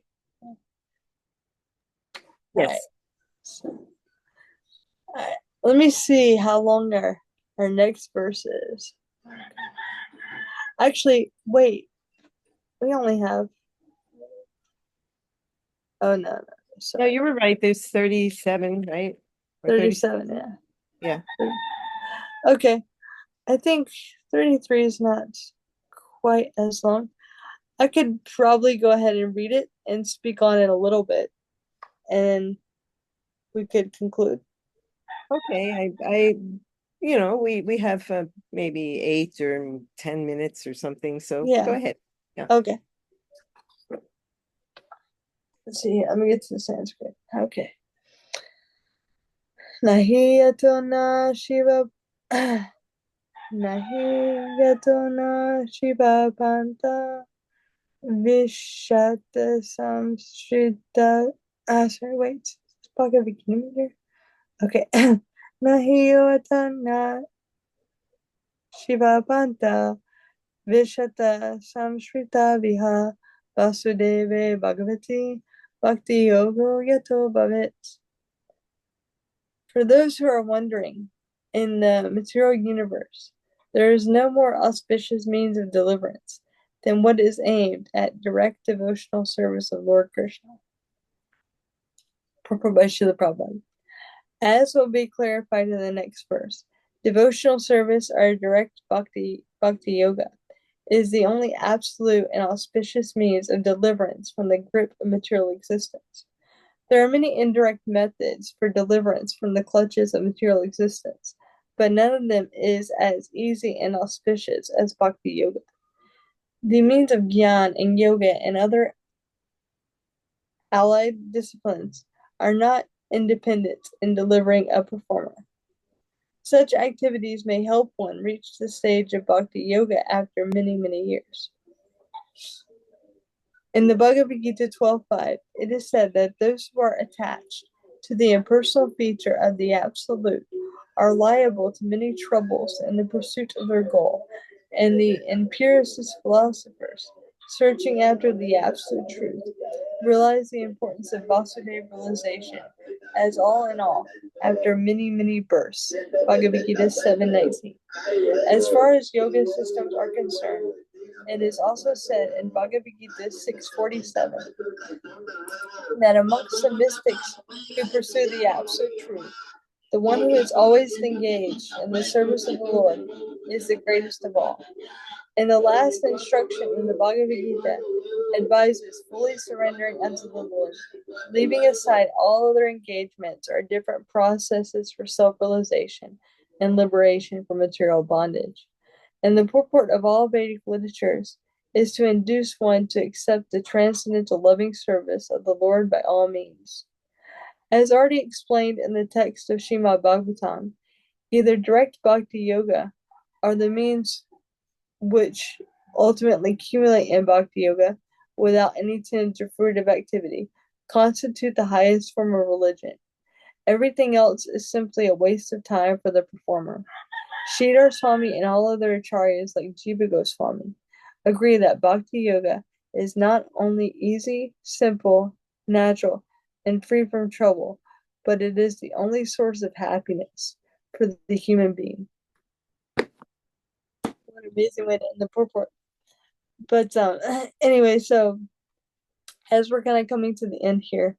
All right. Yes. So, all right. Let me see how long our next verse is. Actually, wait. We only have. Oh no, no. No, Sorry. you were right. There's 37, right? Or 36. 37. Yeah. Yeah. Okay. I think 33 is not quite as long. I could probably go ahead and read it and speak on it a little bit, and we could conclude. Okay. You know, we have maybe 8 or 10 minutes or something. So go Yeah. ahead. Yeah. Okay. Let's see. Let me get to the Sanskrit. Okay. Nahi yato na Shiva Nahi yato na Shiva Panta Vishata Samshrita. Sorry, wait. It's Bhagavad Gita here. Okay. Nahi yato na Shiva Panta Vishata Samshrita Viha Vasudeve Bhagavati Bhakti Yogo Yato Bhavet. For those who are wondering, in the material universe, there is no more auspicious means of deliverance than what is aimed at direct devotional service of Lord Krishna. Purport by Srila Prabhupada. As will be clarified in the next verse, devotional service or direct bhakti yoga is the only absolute and auspicious means of deliverance from the grip of material existence. There are many indirect methods for deliverance from the clutches of material existence, but none of them is as easy and auspicious as bhakti yoga. The means of gyan and yoga and other allied disciplines are not independent in delivering a performer. Such activities may help one reach the stage of bhakti yoga after many, many years. In the Bhagavad Gita 12.5, it is said that those who are attached to the impersonal feature of the Absolute are liable to many troubles in the pursuit of their goal, and the empiricist philosophers, searching after the Absolute Truth, realize the importance of Vasudeva realization as all in all after many, many births. Bhagavad Gita 7.19. As far as yoga systems are concerned, it is also said in Bhagavad Gita 6.47 that amongst the mystics who pursue the absolute truth, the one who is always engaged in the service of the Lord is the greatest of all. And the last instruction in the Bhagavad Gita advises fully surrendering unto the Lord, leaving aside all other engagements or different processes for self-realization and liberation from material bondage. And the purport of all Vedic literatures is to induce one to accept the transcendental loving service of the Lord by all means. As already explained in the text of Srimad Bhagavatam, either direct bhakti yoga or the means which ultimately accumulate in bhakti yoga without any tinge or fruitive activity constitute the highest form of religion. Everything else is simply a waste of time for the performer. Sridhar Swami and all other acharyas like Jiva Goswami agree that bhakti yoga is not only easy, simple, natural, and free from trouble, but it is the only source of happiness for the human being. What an amazing way to end the purport. But anyway, so as we're kind of coming to the end here,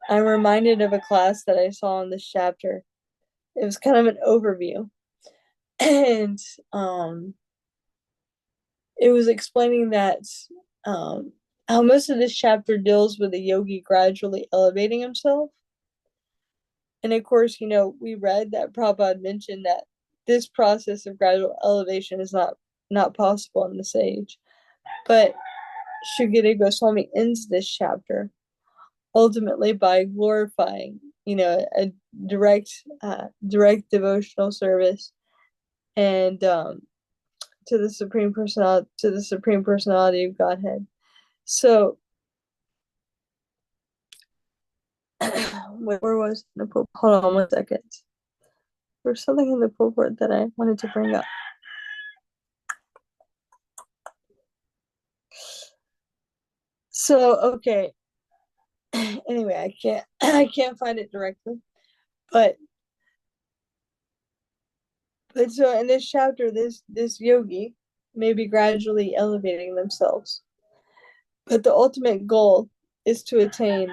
I'm reminded of a class that I saw in this chapter. It was kind of an overview. And it was explaining that how most of this chapter deals with the yogi gradually elevating himself. And of course, we read that Prabhupada mentioned that this process of gradual elevation is not possible in this age. But Shrugita Goswami ends this chapter ultimately by glorifying, a direct devotional service and to the Supreme Personality of Godhead. So, where was the purport? Hold on 1 second. There's something in the purport that I wanted to bring up. So, okay. Anyway, I can't find it directly, but so in this chapter, this yogi may be gradually elevating themselves, but the ultimate goal is to attain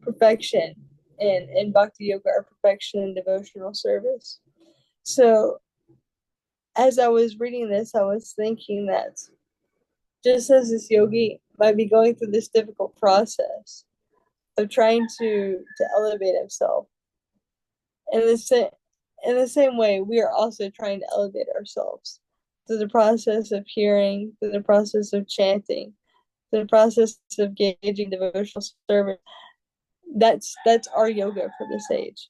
perfection in bhakti yoga, or perfection in devotional service. So as I was reading this, I was thinking that just as this yogi might be going through this difficult process of trying to elevate himself, in the same way, we are also trying to elevate ourselves through the process of hearing, through the process of chanting, through the process of engaging devotional service. That's our yoga for this age.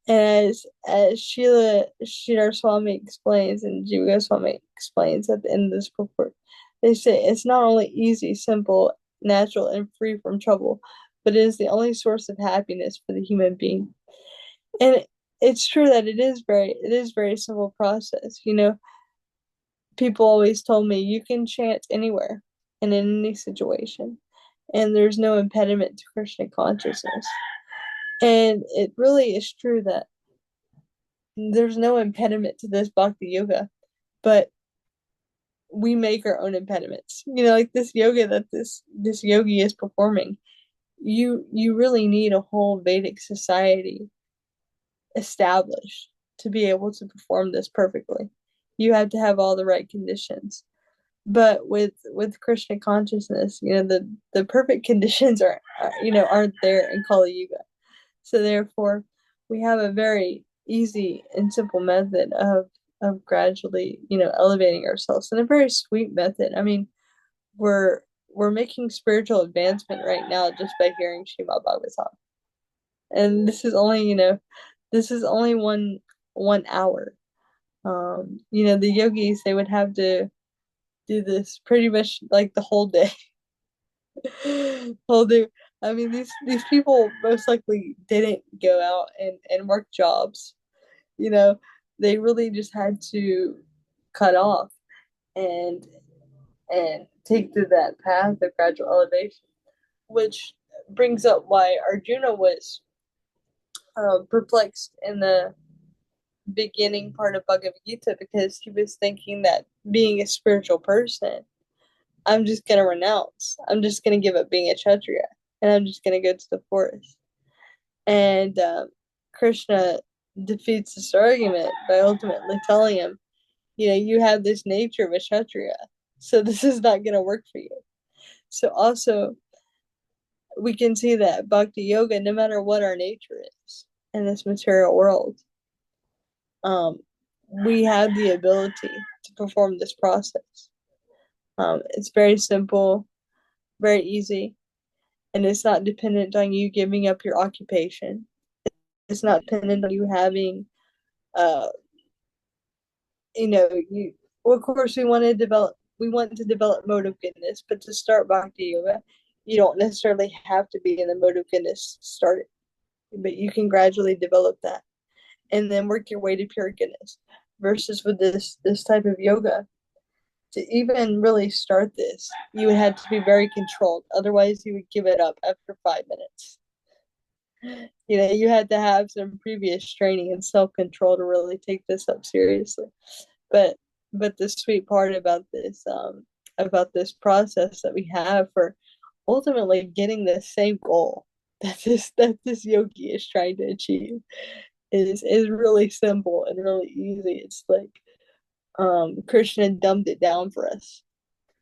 And as Sheila Sridhar Swami explains and Jiva Goswami explains at the end of this report, they say it's not only easy, simple, natural, and free from trouble, but it is the only source of happiness for the human being. And it's true that it is very simple process. People always told me you can chant anywhere and in any situation, and there's no impediment to Krishna consciousness. And it really is true that there's no impediment to this bhakti yoga, but we make our own impediments. Like this yoga that this yogi is performing. You really need a whole Vedic society established to be able to perform this perfectly. You have to have all the right conditions. But with Krishna consciousness, the perfect conditions aren't there in Kali Yuga. So therefore, we have a very easy and simple method of gradually, elevating ourselves, and a very sweet method. I mean, we're making spiritual advancement right now just by hearing Srimad Bhagavatam, and this is only one hour. The yogis, they would have to do this pretty much like the whole day. whole day. I mean, these people most likely didn't go out and work jobs. You know, they really just had to cut off and and take to that path of gradual elevation, which brings up why Arjuna was perplexed in the beginning part of Bhagavad Gita, because he was thinking that being a spiritual person, I'm just going to renounce. I'm just going to give up being a Kshatriya, and I'm just going to go to the forest. And Krishna defeats this argument by ultimately telling him, you have this nature of a Kshatriya, so this is not going to work for you. So also, we can see that Bhakti Yoga, no matter what our nature is in this material world, we have the ability to perform this process. It's very simple, very easy, and it's not dependent on you giving up your occupation. It's not dependent on you having, uh, you. Well, of course, we want to develop mode of goodness, but to start Bhakti Yoga, you don't necessarily have to be in the mode of goodness started, but you can gradually develop that and then work your way to pure goodness. Versus with this type of yoga, to even really start this, you would have to be very controlled. Otherwise, you would give it up after 5 minutes. You had to have some previous training and self control to really take this up seriously. But but the sweet part about this process that we have for ultimately getting the same goal that this yogi is trying to achieve is really simple and really easy. It's like Krishna dumbed it down for us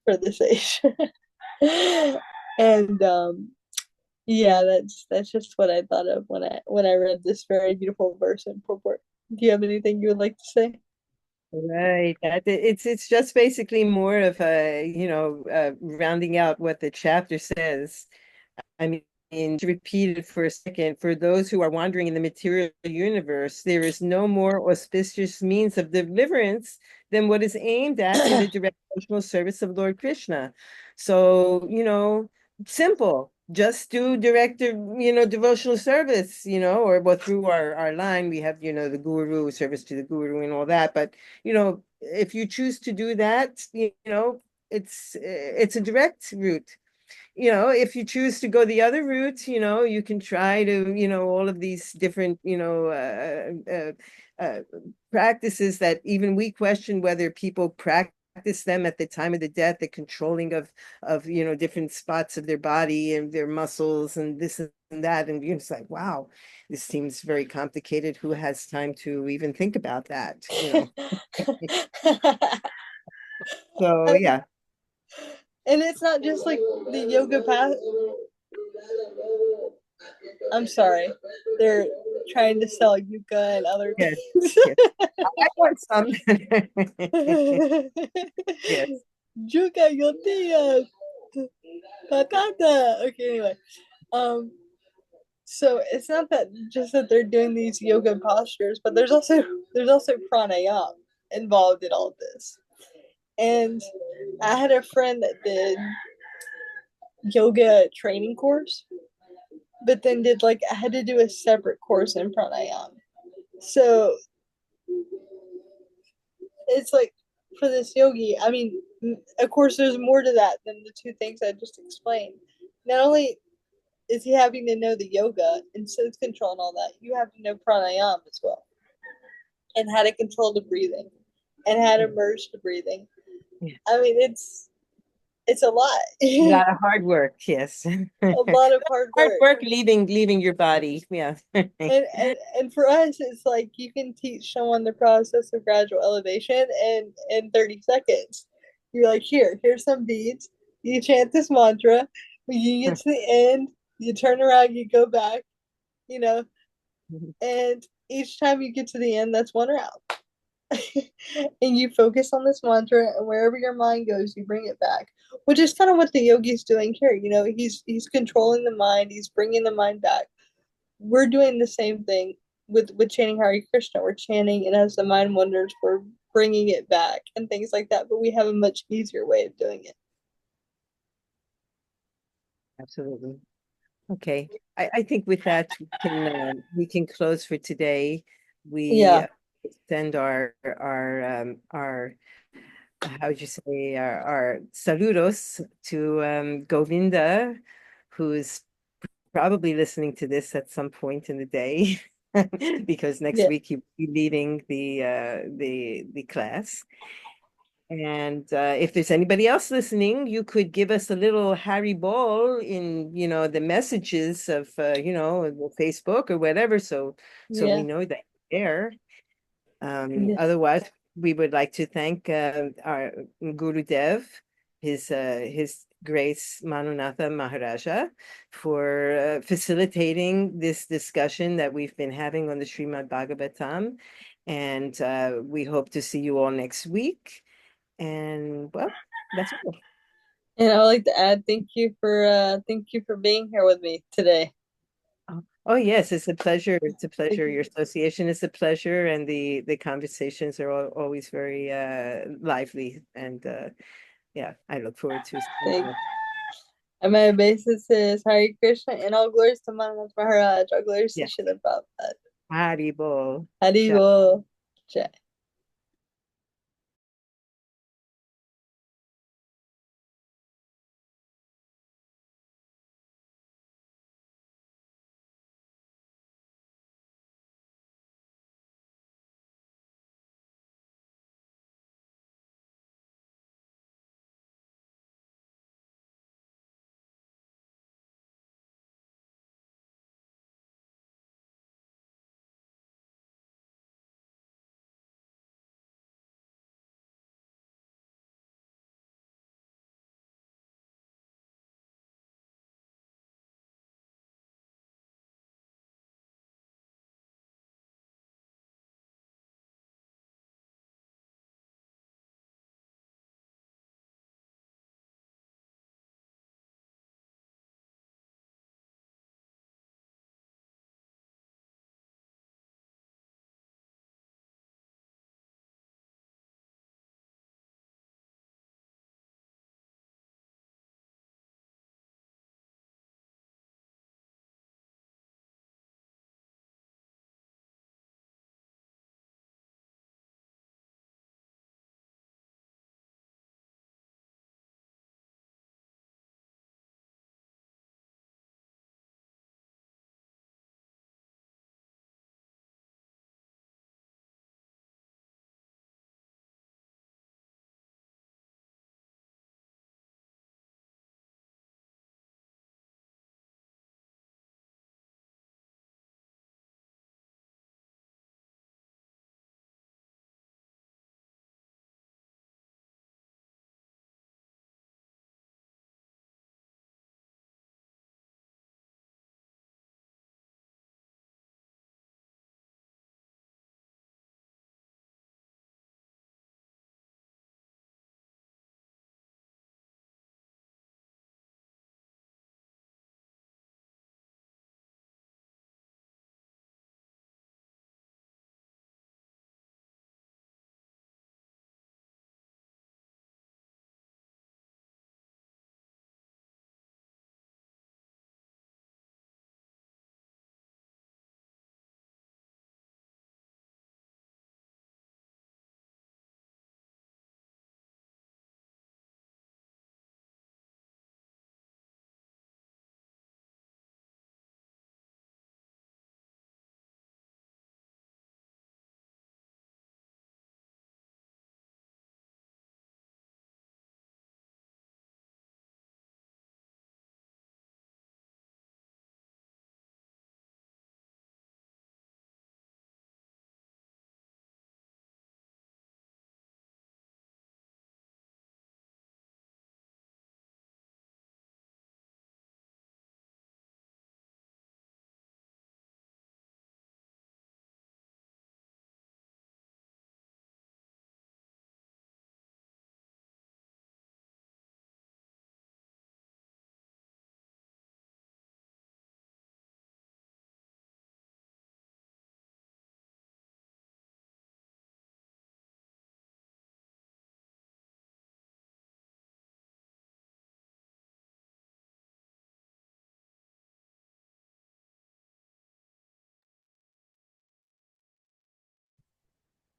for this age. And yeah, that's just what I thought of when I read this very beautiful verse in purport. Do you have anything you would like to say? Right. It's just basically more of a, rounding out what the chapter says. I mean, to repeat it for a second, for those who are wandering in the material universe, there is no more auspicious means of deliverance than what is aimed at in the direct devotional service of Lord Krishna. So, simple. Just do direct, devotional service, or well, through our line, we have, the guru, service to the guru and all that. But, if you choose to do that, it's a direct route. If you choose to go the other route, you can try to, all of these different, practices that even we question whether people practice them at the time of the death, the controlling of, different spots of their body and their muscles and this and that. And you're just like, wow, this seems very complicated. Who has time to even think about that? So, yeah. And it's not just like the yoga path. I'm sorry. They're trying to sell yucca and other Yes, things. yes. I want some. Yes. Yucca, tortillas, patata. Okay, anyway. Um, So it's not that just that they're doing these yoga postures, but there's also pranayama involved in all of this. And I had a friend that did yoga training course, but then did like I had to do a separate course in pranayama. So it's like for this yogi, I mean, of course, there's more to that than the two things I just explained. Not only is he having to know the yoga and sense control and all that, you have to know pranayama as well, and how to control the breathing, and how to merge the breathing. Yeah. I mean, it's a lot, A a lot of hard work, yes. lot of hard Hard work. work leaving your body. Yeah. And for us, it's like you can teach someone the process of gradual elevation in 30 seconds. You're like, here's some beads. You chant this mantra. When you get to the end, you turn around, you go back, you know, and each time you get to the end, that's one round. And you focus on this mantra, and wherever your mind goes, you bring it back. Which is kind of what the yogi's doing here. He's controlling the mind. He's bringing the mind back. We're doing the same thing with chanting Hare Krishna. We're chanting, and as the mind wanders, we're bringing it back and things like that. But we have a much easier way of doing it. Absolutely. Okay. I think with that we can close for today. We Yeah, send our how would you say our saludos to Govinda, who's probably listening to this at some point in the day because next yeah. week he'll be leading the class. And if there's anybody else listening, you could give us a little Harry Ball in, the messages of, Facebook or whatever, so we Yeah. know that you're there. Yes. Otherwise, we would like to thank our Guru Dev, his Grace Manunatha Maharaja, for facilitating this discussion that we've been having on the Srimad Bhagavatam. And we hope to see you all next week. And well, that's all. And I would like to add thank you for being here with me today. Oh yes, it's a pleasure. It's a Thank pleasure. Your you. association is a pleasure, and the conversations are always very lively. And yeah, I look forward to seeing Thank you. And my basis is Hare Krishna and all glories to Mananath Maharaj, all glories to Yeah, Srila Prabhupada. Haribol. Haribo. Jai.